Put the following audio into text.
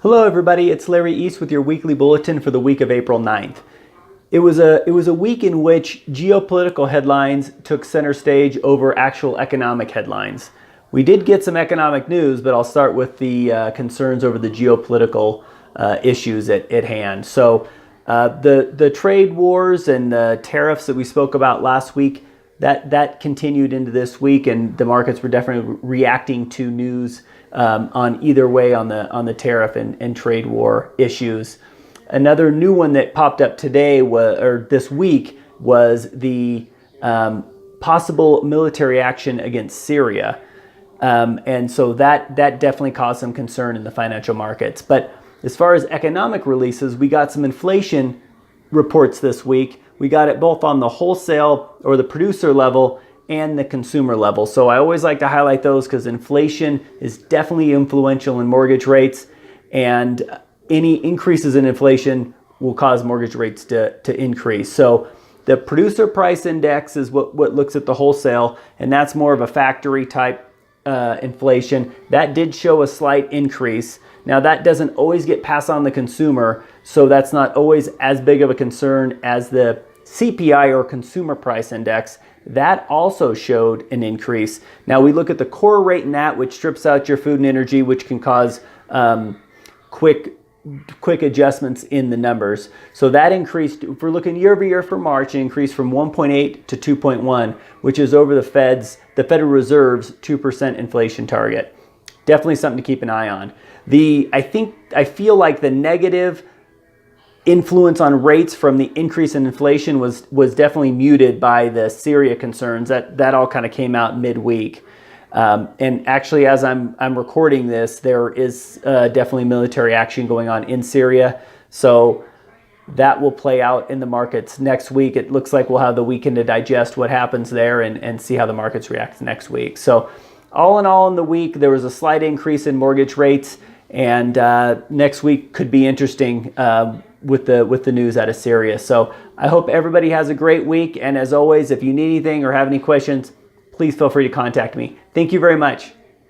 Hello everybody, it's Larry East with your weekly bulletin for the week of April 9th. It was a week in which geopolitical headlines took center stage over actual economic headlines. We did get some economic news, but I'll start with the concerns over the geopolitical issues at hand. So the trade wars and the tariffs that we spoke about last week, that continued into this week, and the markets were definitely reacting to news on either way on the tariff and trade war issues. Another new one that popped up today or this week was the possible military action against Syria, and so that definitely caused some concern in the financial markets. But as far as economic releases, we got some inflation reports this week. We got it both on the wholesale or the producer level and the consumer level. So I always like to highlight those because inflation is definitely influential in mortgage rates, and any increases in inflation will cause mortgage rates to increase. So the producer price index is what looks at the wholesale, and that's more of a factory type inflation. That did show a slight increase. Now that doesn't always get passed on the consumer, so that's not always as big of a concern as the CPI or consumer price index. That also showed an increase. Now we look at the core rate in that, which strips out your food and energy, which can cause quick adjustments in the numbers. So that increased, if we're looking year over year for March, it increased from 1.8 to 2.1, which is over the Federal Reserve's 2% inflation target. Definitely something to keep an eye on. I feel like the negative influence on rates from the increase in inflation was definitely muted by the Syria concerns. That all kind of came out midweek. And actually, as I'm recording this, there is definitely military action going on in Syria. So that will play out in the markets next week. It looks like we'll have the weekend to digest what happens there and see how the markets react next week. So all in all, in the week, there was a slight increase in mortgage rates, and next week could be interesting with the news out of Syria. So I hope everybody has a great week. And as always, if you need anything or have any questions, please feel free to contact me. Thank you very much.